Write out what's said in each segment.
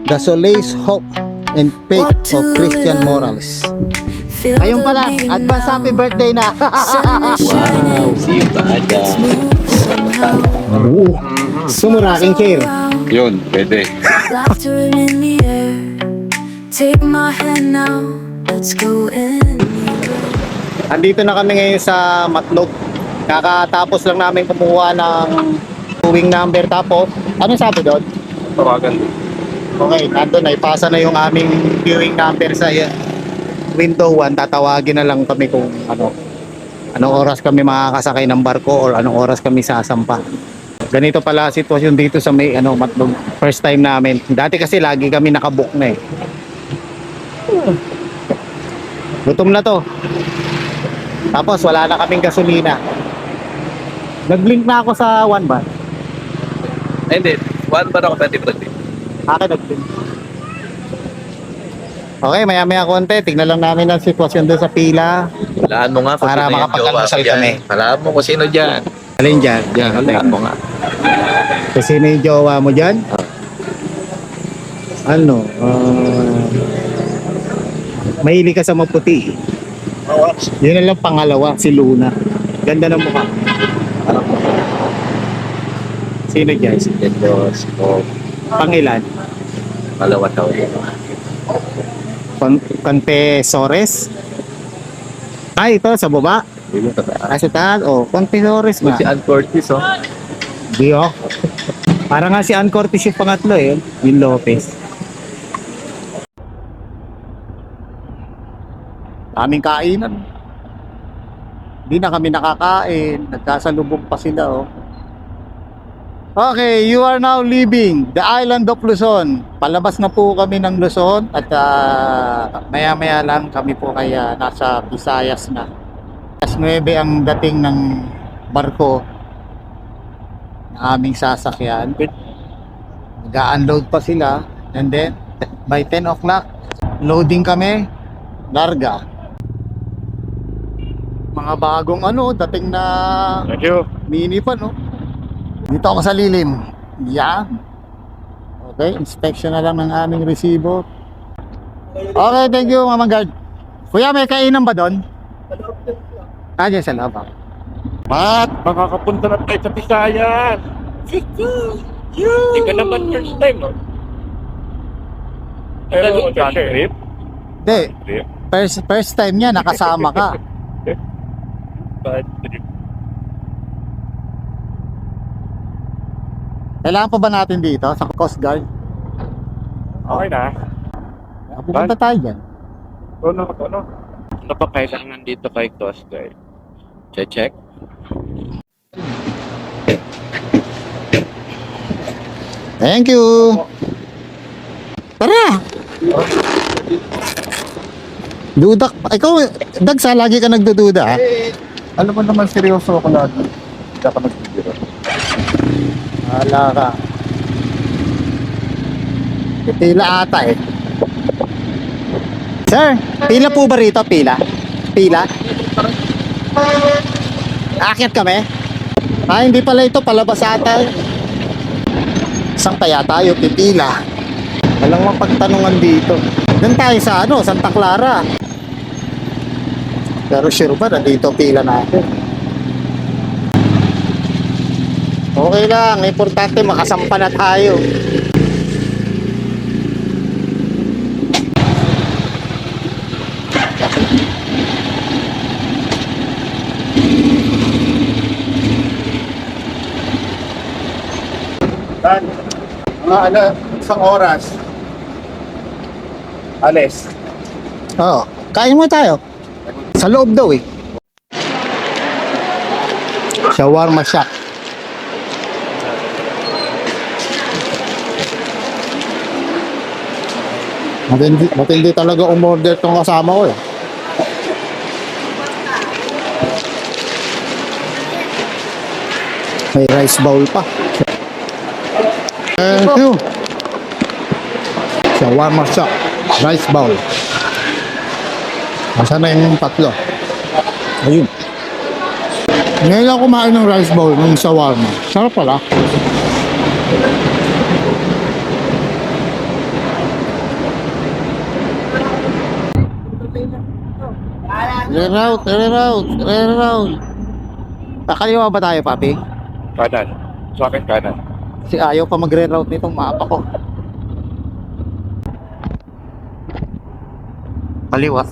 The Solace Hope and Faith of Christian Morals. Ayun pala, advance happy birthday na. Wow, see you taga. Sumuraking chair. Yun, pwede. Laughter in the air. Take my hand now. Let's go in. Andito na kami ngayon sa Matlog. Kakatapos lang namin kumuha ng towing number. Tapos, ano sabi doon? Tawagan. Okay, nandun na. Ipasa na yung aming viewing number sa window 1. Tatawagin na lang kami kung anong oras kami makakasakay ng barko or anong oras kami sasampa. Ganito pala sitwasyon dito sa may Matlog. First time namin. Dati kasi lagi kami nakabook na eh. Gutom na to. Tapos wala na kaming gasolina. Nag-blink na ako sa one ba? Ay, hindi. One ba ako pwede birthday? Akin nag-blink. Okay, maya-maya konti. Tignan lang namin ang sitwasyon doon sa pila. Walaan mo nga kung Para sino yung makapag-almusal jowa ko kami. dyan. Walaan mo kung sino dyan. Alin dyan? Dyan, walaan mo nga. Kasi sino yung jowa mo dyan? Mahilig ka sa maputi. Yun na lang pangalawa, si Luna. Ganda ng mukha. Sino dyan? Si Diyos ko. Pangilan? Malawa daw. Confesores? Ito sa baba. Yung tataas. Sa taas, Confesores Si nga. Ann Curtis, oh. Di Parang nga si Ann Cortez yung pangatlo yung Lopez. Aming kainan. Hindi na kami nakakain. Nagkasalubong pa sila Okay, you are now leaving the island of Luzon. Palabas na po kami ng Luzon at maya-maya lang kami po kaya nasa Visayas na. Alas 9 ang dating ng barko na aming sasakyan. Nag-unload pa sila and then by 10 o'clock loading kami, larga. Mga bagong dating na mini pa Dito ako sa lilim. Yan. Okay, inspection na lang ng aming resibo. Okay, thank you Mama Guard. Kuya, may kainan ba doon? Dyan sa loob. Pat, makakapunta na tayo sa Visayas. Hindi ka naman first time, no? Pero sa trip? Hindi, first time niya, nakasama ka. Bad trip. Kailangan pa ba natin dito sa Coast Guard? Okay na. Pupunta tayo dyan. Ano pa kailangan dito kay Coast Guard? Check. Thank you. Tara. Dudak. Ikaw, Dagsa, lagi ka nagdududa. Alam mo naman, seryoso ako lagi. Hindi ako nagbibiro. Wala ka. Pila ata Sir, pila po ba rito? Pila? Aakyat kami? Hindi pala ito, palabas ata. Saan kaya tayo pipila? Walang mapagtanungan dito. Doon tayo sa Santa Clara. Pero sure ba na dito pila natin? Okay lang, importante makasampa na tayo. Isang oras. Alis. Kain mo tayo. Sa loob daw Shawarma shop. Matindi talaga umorder tong kasama ko May rice bowl pa. Thank you. Shawarma shop. Rice bowl. Nasaan na yung tatlo? Ayun. Ngayon lang kumain ng rice bowl ng shawarma. Sarap pala. Reroute, reroute, reroute. Kakaliwa ba tayo, papi? Kanan. Sa akin kanan. Kasi ayaw pa magre-route nitong mapa ko. Kaliwa.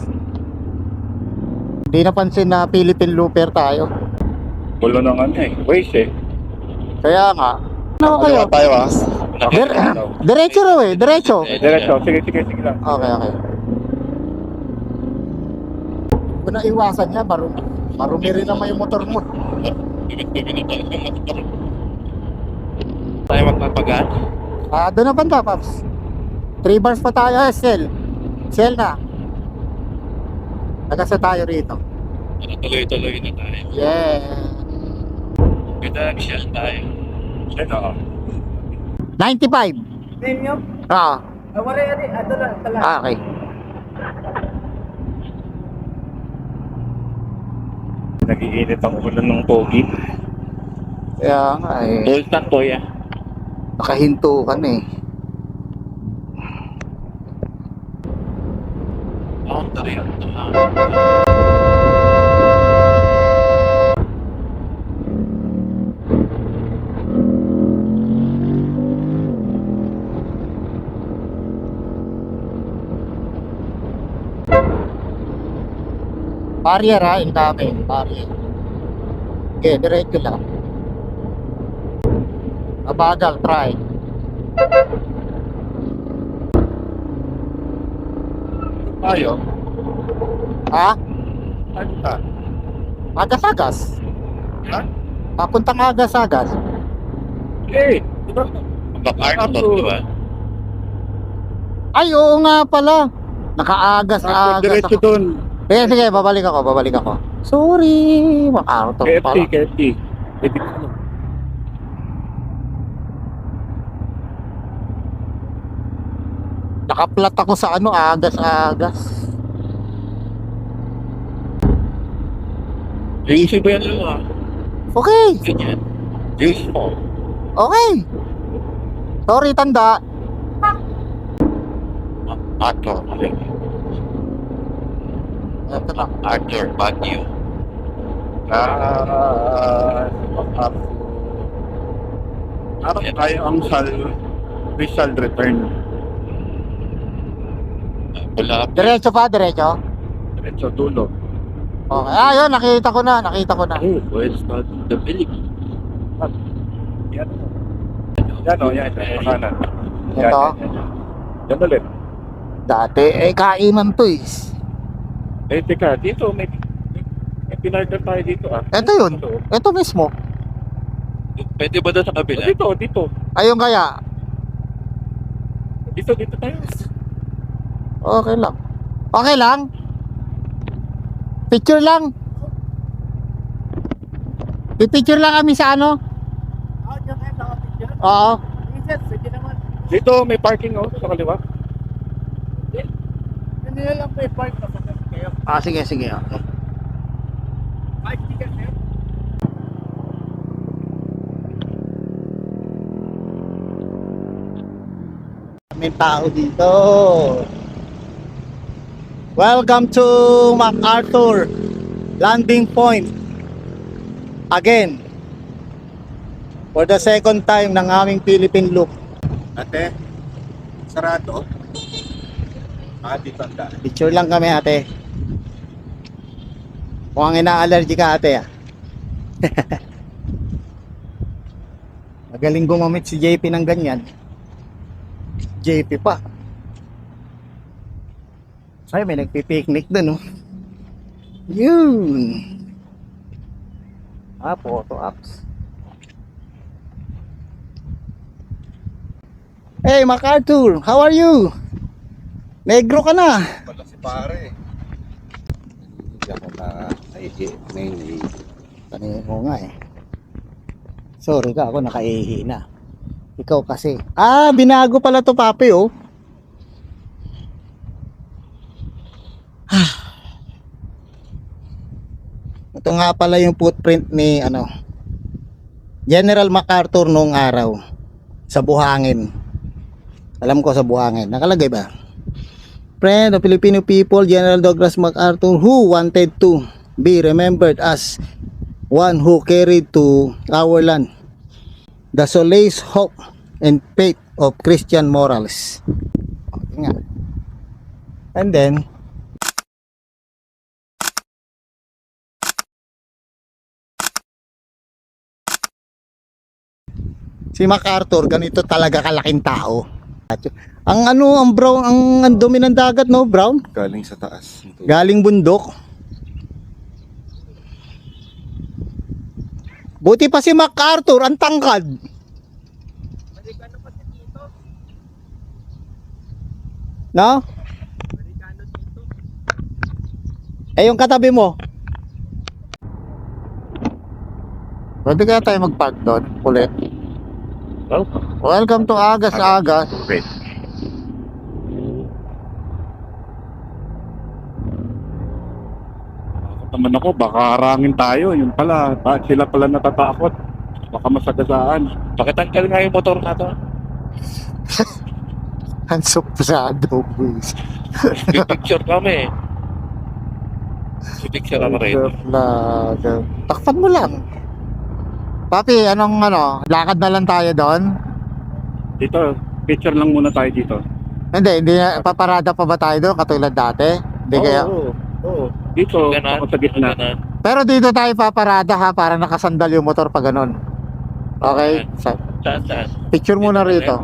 Hindi napansin na Philippine Looper tayo. Gulo ng ano eh. Waze eh. Kaya nga. Ano kayo? tayo ah. Diretso raw eh, diretso. Diretso. Sige, sige, sige lang. Okay, okay. Kung naiwasan niya, marumi rin naman yung motor mo. Tayo magpapagaan. Doon na banda, Paps. 3 bars pa tayo, Sel. Sel na. Nagasa tayo rito. Tuloy-tuloy na tayo. Yeah. Kita lang siya tayo. Siya na. 95. Ninyo? Ah, Wala yan eh. Ato lang pala. okay. Nag-iinit ang ulan ng pogi. Kaya nga eh. Dahil na to ya. Nakahinto ka na eh. Boundary at Barrier ha, yung dami. Barrier. Okay, diretso lang. Mabagal, try. tayo. Ha? Ano ka? Agas-agas. Ha? Papuntang agas-agas. Eh, diba? Back-Arthur, diba? Ay, oo nga pala. Nakaagas-agas Diretso ako. doon. Sige, sige, babalik ako. Sorry, makarto KFC, pala. KFC. Pwede ko ano. Nakaplat ako sa ano, agas-agas. Easy ba yan lang ah? Okay, Ganyan. Useful. okay. Sorry, tanda. Arthur. Ito na. Arthur Baguio. Harap tayo ang Rizal return. Wala. Diretso pa, diretso. Diretso dulo. Okay, yun, nakita ko na. Oh, where's the village? Yan. Yan o, yan. Yan, kanan. Yan, Ito? yan, yan. Yan ulit. Dati, kainan to eh. Eh, teka, dito may pinarker tayo dito ah. Ito yun. Ito mismo. Pwede ba doon sa kabila? Dito. Ayun kaya. Dito tayo. Okay lang. Okay lang? Picture lang. Pipicture lang kami sa ano? Diyan kayo nakapicture. Oo. Minsan, sige naman. Dito may parking oh, sa kaliwa. Hindi na lang may park. Pasakit kayo. Sige. Okay. 5 tickets eh. May tao dito. Welcome to MacArthur landing point. Again. For the second time ng aming Philippine Loop. Ate, sarado. Dito ang daan. Picture lang kami, ate. Mukhang ina-allergy ka, ate. Magaling gumamit si JP ng ganyan. JP pa. Ay, may nagpipiknik dun, oh. Yun. Photo apps. Hey, MacArthur, how are you? Negro ka na. Wala si pare. Hindi ako na may Kanina ko nga eh. Sorry ka, ako nakaihi na. Ikaw kasi. Binago pala to, papi, oh. Ito nga pala yung footprint ni General MacArthur noong araw sa Buhangin. Alam ko sa Buhangin. Nakalagay ba? friend of Filipino people, General Douglas MacArthur, who wanted to be remembered as one who carried to our land the solace, hope, and faith of Christian morals. Okay nga. And then, si MacArthur, ganito talaga kalaking tao. Ang brown, ang dumi ng dagat, no, brown? Galing sa taas. Galing bundok. Buti pa si MacArthur, ang tangkad. No? Eh, yung katabi mo. Pwede kaya tayo mag-park doon ulit. Well, Welcome to Agas-Agas. wait. Takot naman ako, baka harangin tayo. Yun pala, sila pala natatakot. Baka masagasaan. Pakitanggal nga yung motor na to. Ang supsado, boys. Picture kami. Picture ako rin. Takpan mo lang. Papi, anong lakad na lang tayo doon? Dito, picture lang muna tayo dito. Hindi na, paparada pa ba tayo doon katulad dati? Hindi kaya. Oo. Dito, ako sa gitna. Pero dito tayo paparada ha, para nakasandal yung motor pa ganun. Okay? Saan? Picture muna rito.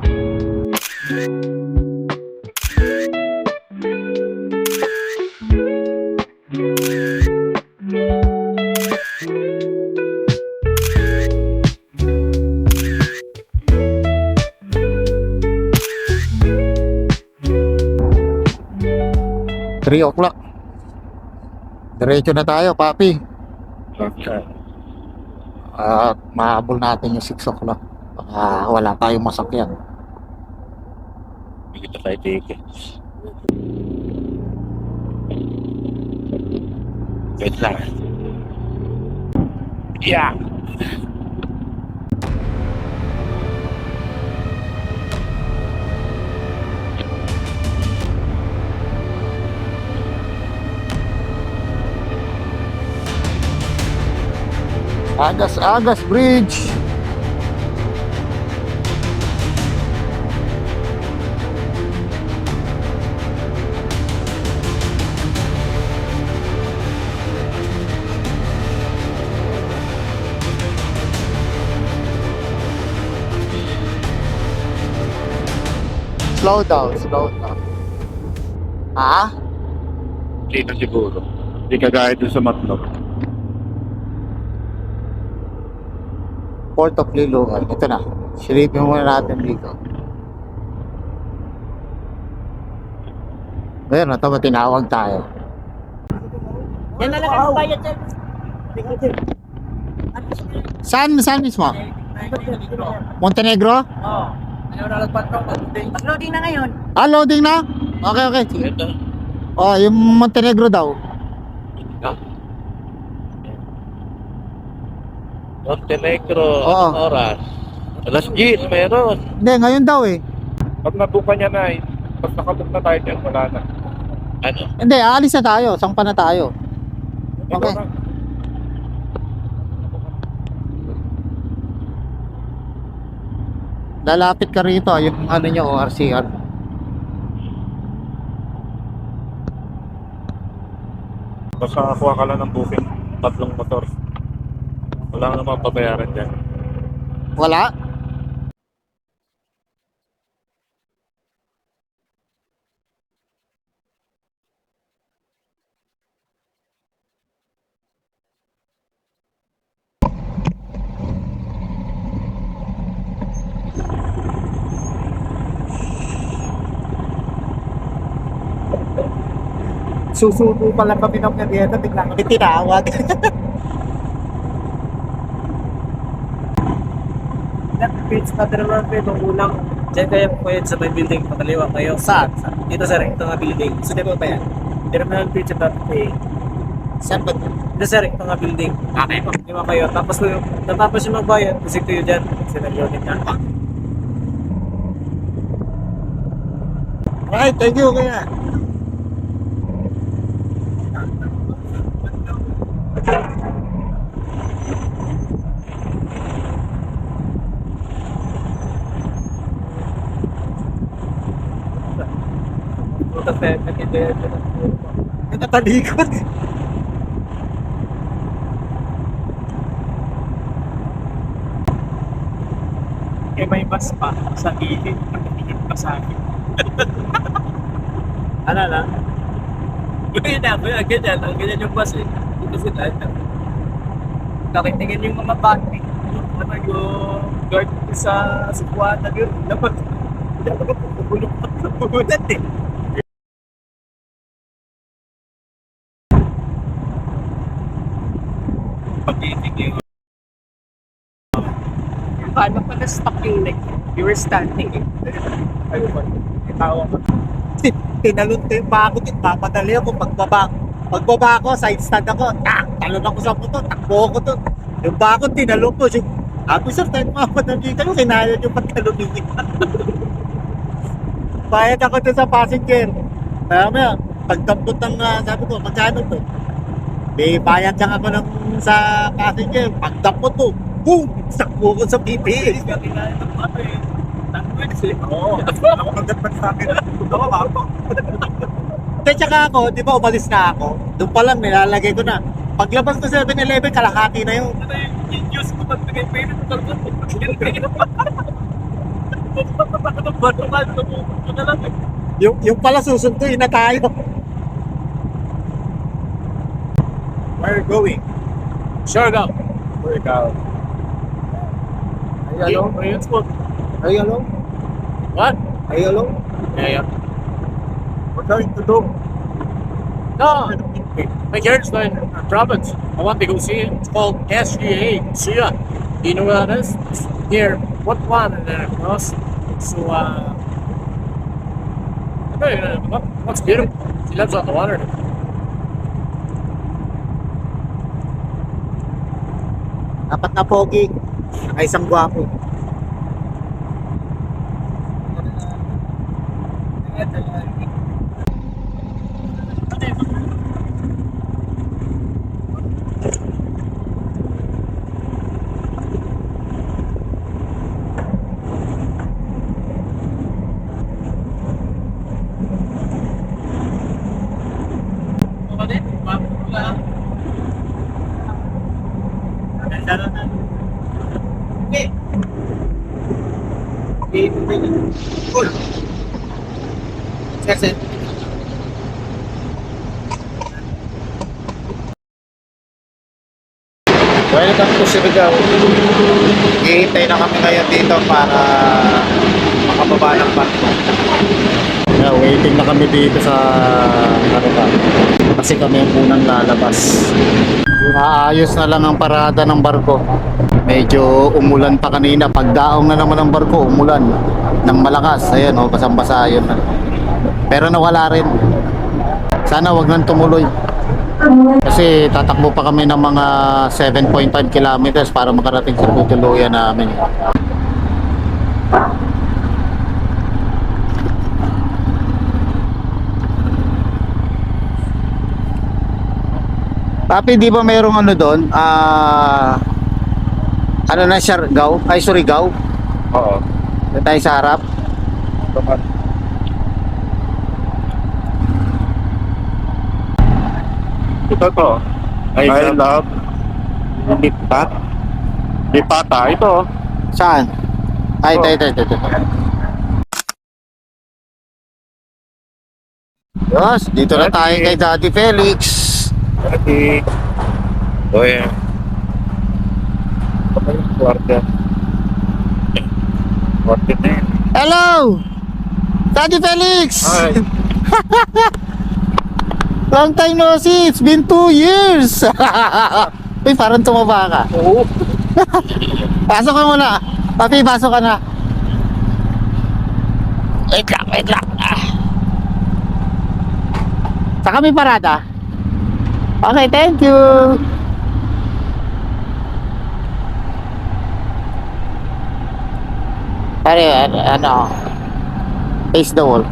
Three o'clock. Diretso na tayo, papi. Okay. At mahabol natin yung 6 o'clock. Baka wala tayong masakyan. Bigyan tayo ticket. Wait lang. Yeah! Agas-Agas Bridge. Slow down. Ha? Dito siguro. Hindi kagaya dun sa Matlog. Port of Liloan. Ito na. Silipin muna natin dito. Ngayon, ito ba tinawag tayo? Yan na lang ang bayad dyan. Saan mismo? Montenegro? Oo. Ayaw na nagpatrong. Pag-loading na ngayon. Ah, loading na? Okay. Sige. Ito. Oh, yung Montenegro daw. Montenegro. Oo. Anong oras? Alas 10, meron. Hindi, ngayon daw eh. Pag nabuka niya na, pag nakabook na tayo dyan, wala na. Ano? Hindi, aalis na tayo. Sangpa na tayo. Okay. Ikaw na. Lalapit ka rito, yung niya, ORCR. Basta kuha ka lang ng booking, 3 motor. Wala namang pabayaran dyan. Wala? Susuko pala kami ng merienda, bigla kami tinawag. Page pa naman po itong unang. Diyan kayo po yan sa may building. Pakaliwa kayo. Saan? Dito sa recto nga building. So, di ba ba yan? Terminal page at Saan ba? Dito sa recto nga building. Okay. Pakaliwa kayo. Tapos yung magbayad, kasi kayo dyan. Kasi nag-loading na. Alright, thank you kaya. Puta sa nag-idea ko. Natalikod. Eh may bus pa sa gilid. Nakatingin pa sa akin. Ano na? Ganyan yung bus eh. Dito sila. Nakitingin yung mga bati. Ano yung guard sa Subuana yun. Dapat pupulong pa sa pumunat eh. Pag-iitigil. Paano pa na-stuck yung leg? You were standing eh. Ayun ba? Itawa ko. Tinalon ko yung bakot yun. Papadali ako pagbaba ko, side stand ako. Talon ako sa puto. Takbo ako to. Yung bakot tinalon ko. Ako sir, tayo mapadali kayo. Kinaya yung pagtalon yun. Bayad ako to sa passenger. Kaya mo yan. Pagdampot ng sabi ko, magkano to? May bayad lang ako ng sa passenger. Pagdampot to. Boom! Sakbo ko sa PPA. Kinaya ng ano eh. Language eh. Oo. Ako magdapat sa akin. Oo, ako. Kaya tsaka ako, di ba umalis na ako? Doon pa lang nilalagay ko na. Paglabas ko sa 7-Eleven, kalahati na yun. Ano yung Diyos ko magbigay payment ko talaga. Yung pala susunduin na tayo. Where are you going? Siargao. Where you go? Are you alone? Are you alone? What? Are you alone? Yeah. We're going to do. No, my parents are in a province. I want to go see it. It's called SGA. Sia. Do you know where that is? It's near what one and then across. So, what's beautiful? She lives on the water. Apat na pogi. Ay isang gwapo. Welcome to Surigao. Hihintay na kami ngayon dito para makababa ng barko. Yeah, waiting na kami dito sa Aruba. Kasi kami ang unang lalabas. Naayos na lang ang parada ng barko. Medyo umulan pa kanina. Pagdaong na naman ng barko, umulan ng malakas. Ayan o, basang-basa yun na. Pero nawala rin. Sana wag nang tumuloy. Kasi tatakbo pa kami ng mga 7.5 kilometers para makarating sa tutuluyan namin. Papi, di ba mayroong ano doon? Ano na, Siargao? Ay, Surigao? Oo. Tayo sa harap. Ito to. I love lipat. Lipata. Ito. Saan? Ay, ito. Yes, dito na tayo kay Daddy Felix. Ready. O yan. Ito yung kwarta. Kwarta na yun. Hello! Daddy Felix! Hi. Long time no see, it's been 2 years! Uy, parang tumaba ka. Oo. Pasok ka muna. Papi, pasok ka na. Wait lang. Sa kami parada? Okay, thank you. Pare, ano? Face the wall.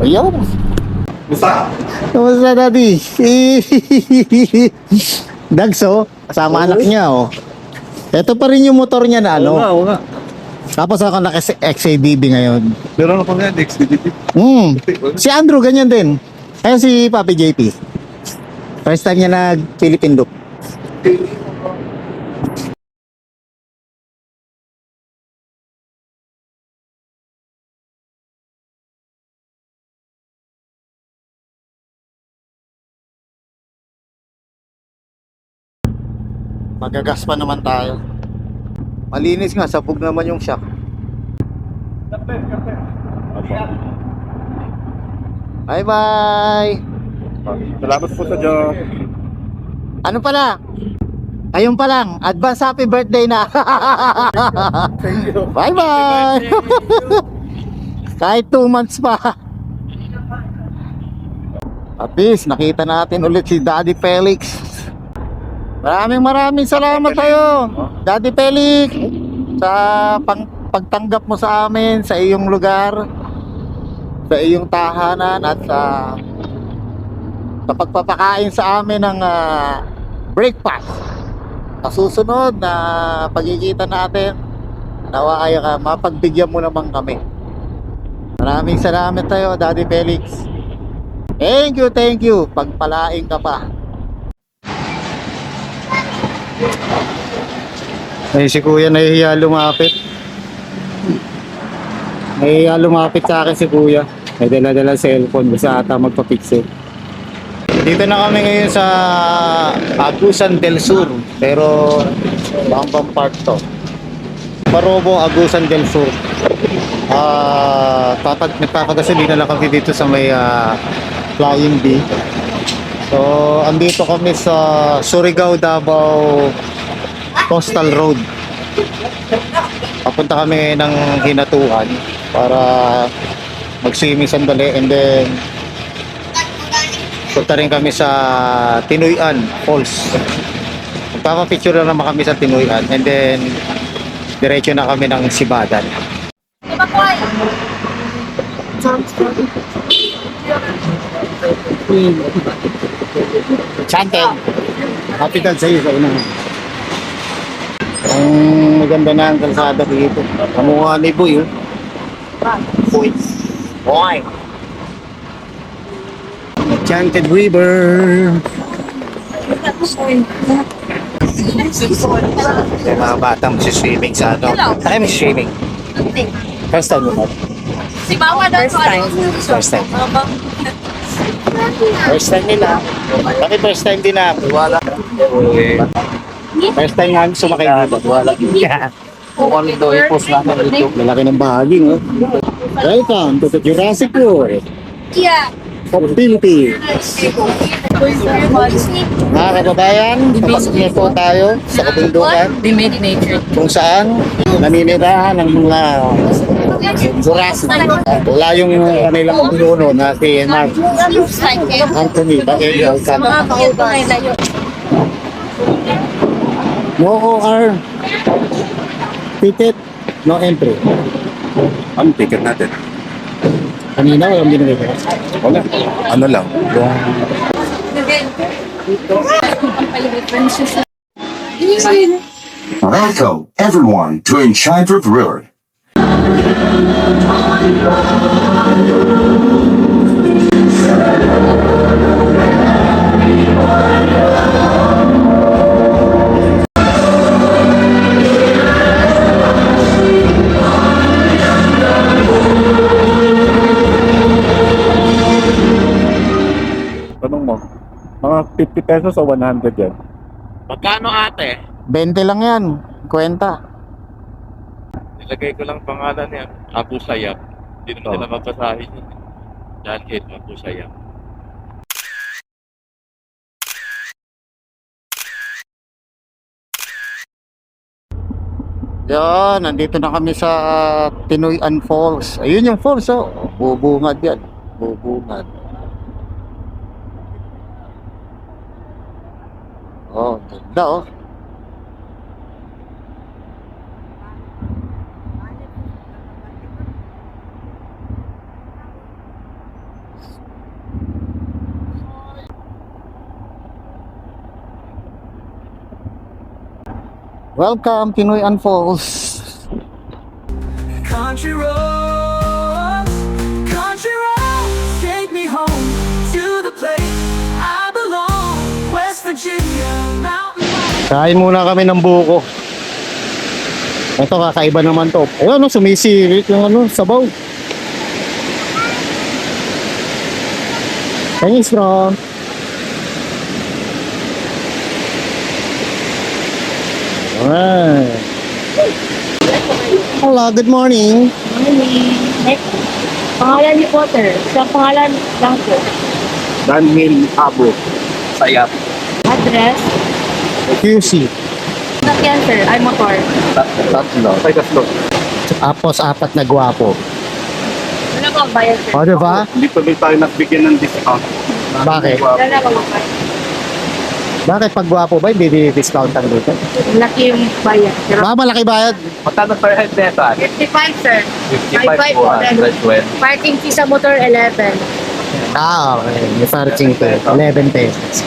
Ayun. Kamusta, Daddy? Dagso, kasama anak niya, oh. Ito pa rin yung motor niya na ano. Oo nga. Tapos ako naka-XADB ngayon. Meron ako nga, XDDP. Si Andrew, ganyan din. Ayun si Papi JP. First time niya nag-Philippine look. Magagas pa naman tayo. Malinis nga, sabog naman yung shock. Bye bye. Salamat po sa Diyos. Ano pala? Ayun pa lang, advance happy birthday na. Bye bye. Kahit 2 months pa. At least nakita natin ulit si Daddy Felix. Maraming salamat sa'yo, Daddy Felix, sa pagtanggap mo sa amin, sa iyong lugar, sa iyong tahanan, at sa pagpapakain sa amin ng breakfast. Sa susunod na pagkikita natin, nawa ay mapagbigyan mo naman kami. Maraming salamat sa'yo, Daddy Felix. Thank you. Pagpalaing ka pa. Ay, si Kuya nahihiya lumapit. Nahihiya lumapit sa akin si Kuya. May dala-dala cellphone. Basta ata magpa-pixel. Dito na kami ngayon sa Agusan del Sur. Pero Bambang Park to. Marobo, Agusan del Sur. Nagpapagasolina lang kami dito sa may Flying B. So, andito kami sa Surigao, Davao Coastal Road. Papunta kami ng Hinatuan para mag-swimming sandali, and then punta rin kami sa Tinoyan Falls. Magpapapicture na naman kami sa Tinoyan, and then diretso na kami ng Sibadan. Chantel, kapital sa iyo sa unahan. Ang maganda na ang kalsada dito. Kamukha ni Boy, oh. Boy. Enchanted River. Yung mga batang swimming sa ano. Tayo swimming. First time mo ba? Si Bawa daw First time. First time nila. Bakit first time din na? Wala. First time nga sumakay dito. Wala. Kung daw i-post natin dito. Lalaki ng bahaging, oh. Welcome to the Jurassic World. Yeah. Of Philippines. Mga kababayan, papasok na po tayo sa kabundukan kung saan naninirahan ng mga Jurassic. Wala yung kanilang pinuno na si Mark Anthony Baguio Alcantara. No OR, ticket, no entry. Ang ticket natin? Kanina walang binigay ko. Wala. Ano lang? Welcome, everyone, to Enchanted River. Tanong mo, mga 50 pesos o 100 yan? Magkano ate? 20 lang yan, kwenta. Nilagay ko lang pangalan niya, Abu Sayyaf. Hindi naman nila mabasahin yun. Dahil Abu Sayyaf. Yan, nandito na kami sa Tinoyan Falls. Ayun yung falls, oh. Bubungad yan. Bubungad. Oh, ganda, oh. Welcome, Pinoy Falls. Country roads, take me home to the place I belong. West Virginia, mountain life. Kain muna kami ng buko. Ito, kakaiba naman to. Ayun, no, sumisirit yung sabaw. Thanks, bro. Alright. Hello, good morning. Pangalan ni Potter. Sa pangalan lang po. Daniel Abo. Sayap. Address. QC. Sakyan sir. Ay motor. Tatlo. Tapos apat na gwapo. Ano ba ang bayad sir? O, diba? Hindi tuloy tayo nagbigyan ng discount. Bakit? Wala na bang bayad? Bakit pag gwapo ba, hindi discountan dito? Laki yung bayad. Pero Baka malaki bayad. Magkano per head neto? 55 sir. 55 po. 112. Parking fee sa motor 11. Okay. May parking to. 11 pesos.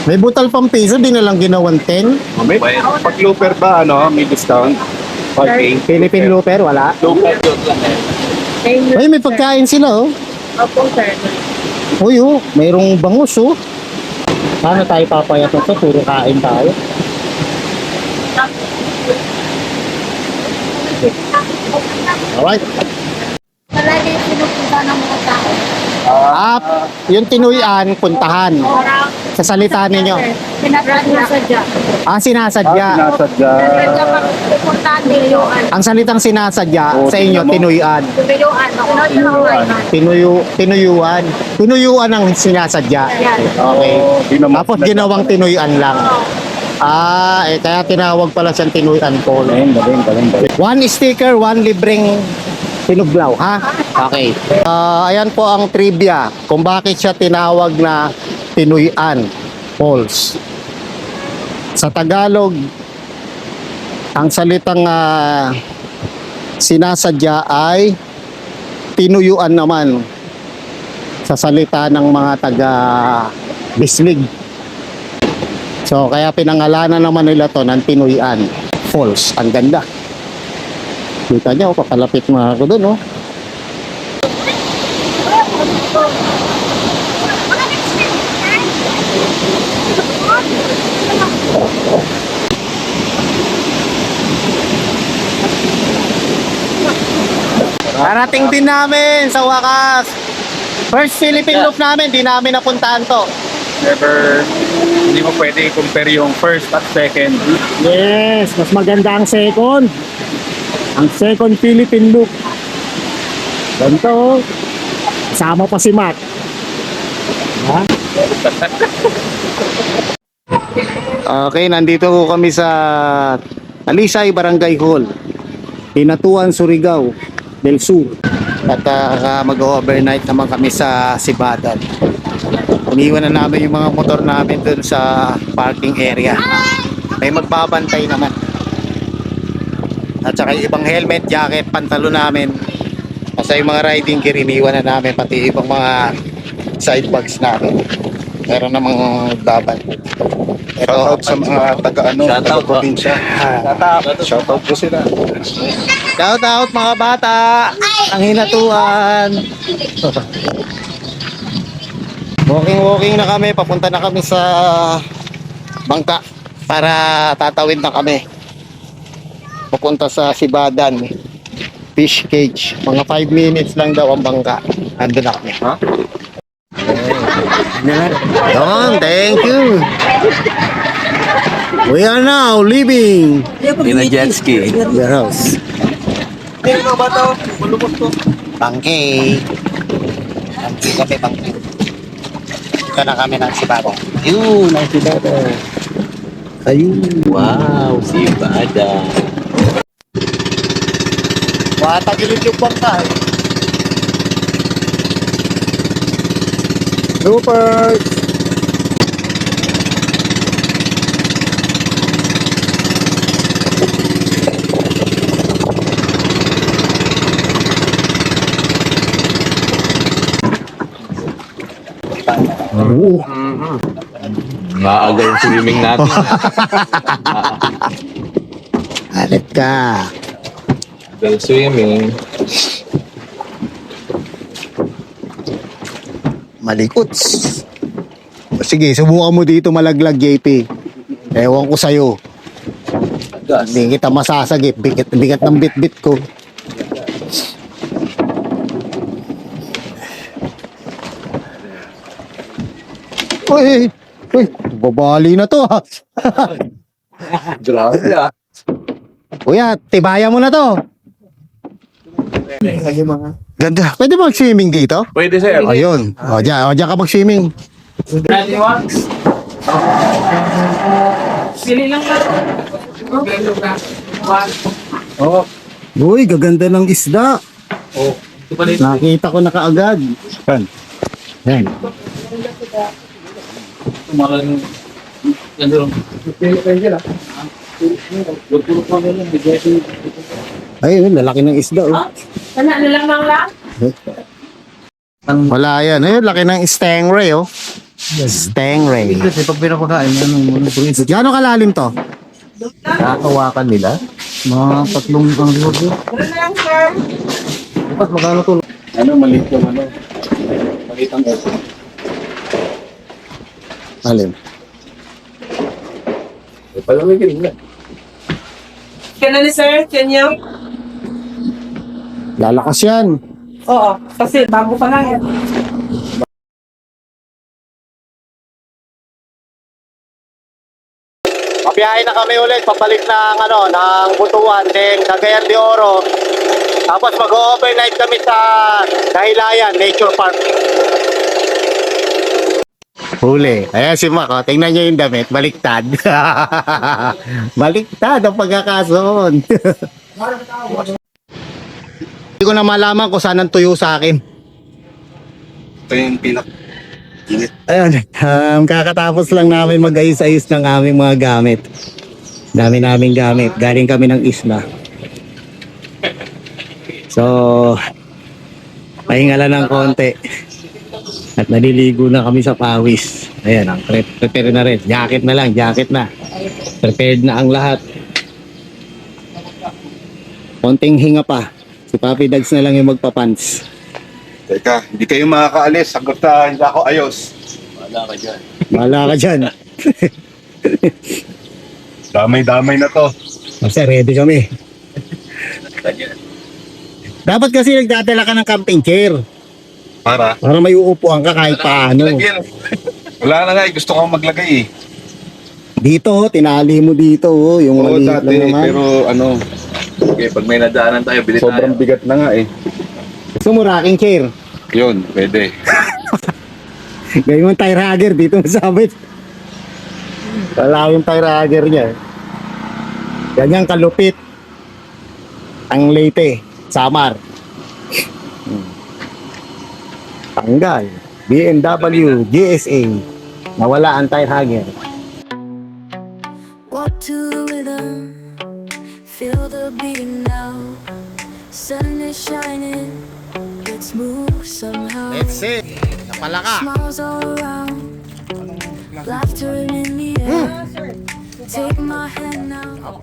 May butal pang piso, di na lang ginawan 10. Pag looper ba, may discount? Okay. Philippine Looper, wala. Local yun lang eh. Ay, may pagkain sila, oh. Opo sir. Uy, oh, mayroong bangus, oh. Paano tayo papayat ito? Puro kain tayo. Alright. Palagi sinupunta ng mga tao. Yung tinuyan, puntahan. Parang Sa salita ninyo. sinasadya. Sinasadya. Sinasadya pag pupuntahan niluan. Ang salitang sinasadya sa inyo, tinuyan. Tubiluan. Tinuyuan. Tinuyuan ang sinasadya. Okay. Tapos ginawang tinuyan lang. Kaya tinawag pala siyang tinuyan po. One sticker, one libreng tinuglaw, ha? Okay. Ayan po ang trivia kung bakit siya tinawag na Tinuyan Falls. Sa Tagalog, ang salitang sinasadya ay tinuyuan naman sa salita ng mga taga Bislig. So kaya pinangalanan naman nila to ng Tinuyan Falls. Ang ganda. Kita niyo, papalapit mga ako doon, oh. Narating din namin sa wakas. First Philippine Loop namin, di namin napuntahan to. Never, hindi mo pwede i-compare yung first at second. Yes, mas maganda ang second. Ang second Philippine Loop. Ganito, sama pa si Matt. Ha? Okay, nandito ko kami sa Alisay Barangay Hall, Hinatuan, Surigao del Sur. At mag-overnight naman kami sa Sibadan. Iniwan na namin yung mga motor namin dun sa parking area. May magbabantay naman. At saka yung ibang helmet, jacket, pantalon namin. Kasi yung mga riding gear, iniwan na namin. Pati ibang mga side bags namin. Meron namang baban. Pero Shoutout sa mga taga probinsya. Shoutout po sila. Shout out mga bata ang Hinatuan. Walking na kami, papunta na kami sa bangka para tatawid na kami. Papunta sa Sibadan Fish Cage. Mga 5 minutes lang daw ang bangka. Andun na kami. Ha? Don, thank you. We are now leaving In a jet ski. the house. Bangke. Bangke kami, bangke. Ito na kami ng Sibadan. Yun, ang Sibadan. Ayun. Wow, si Bada. Matagilid yung bangka. Bloopers. Maaga yung swimming natin. Galit ka. Well, swimming. Malikots. Sige, subukan mo dito malaglag, JP. Ewan ko sa'yo. Hindi kita masasagip. Bigat ng bit-bit ko. Uy! Uy! Babali na to, ha? Grabe ah. Kuya, tibayan mo na to. Ganda. Pwede mag-swimming dito? Pwede sir. Ayun. O, dyan ka mag-swimming. Uy, gaganda ng isda. Nakita ko na kaagad. Yan. Ayun, lalaki ng isda. Oh. Wala na lang lang. Wala yan. Ayun, laki ng stingray. Oh. Stingray. Kasi pag pinapakain, Gano'ng kalalim to? Nakakawakan nila. mga tatlong ang liwag yun. Wala na lang, sir. Dapat magkano to? Ano, maliit yung ano. Maliit ang ito. Alim. Palamigin na. Kaya ni sir, kanya? Lalakas yan. Oo, kasi bago pa lang yan. Pabiyahe na kami ulit, pabalik ng ng Butuan, then Cagayan de Oro. Tapos mag-overnight kami sa Dahilayan Nature Park. Huli. Ayan si Mac, oh. Tingnan niyo yung damit, baliktad. Baliktad ang pagkakason. Hindi ko na malaman kung saan ang tuyo sa akin. Ito yung Ayun, kakatapos lang namin mag-ayos-ayos ng aming mga gamit. Dami naming gamit. Galing kami ng isla. So, pahinga lang ng konti. At naliligo na kami sa pawis. Ayan, ang prepare na rin. Jacket na lang, jacket na. Prepared na ang lahat. Konting hinga pa. Si Papi Dags na lang yung magpapants. Teka, hindi kayo makakaalis hanggang sa hindi ako ayos. Wala ka dyan. Damay-damay na to. Kasi ready kami. Dapat kasi nagdadala ka ng camping chair. Para? Para may uupuan ka kahit paano. Lagyan. Wala na nga, gusto kong maglagay eh. Dito, tinali mo dito. Yung Oo, maliit dati, lang naman. pero ano, okay, pag may nadaanan tayo, bilit sobrang bigat na nga eh. Gusto mo rocking chair? Yun, pwede. Gawin mo tire hugger dito masabit. Wala yung tire hugger niya. Ganyan kalupit. Ang Leyte, Samar. Tanggal. BMW, GSA. Nawala ang tire hugger. Walk to the rhythm, feel the beating now. Sun is shining, let's move somehow. Let's see. Napala ka. Smiles all around, laughter in the air. Take my hand now.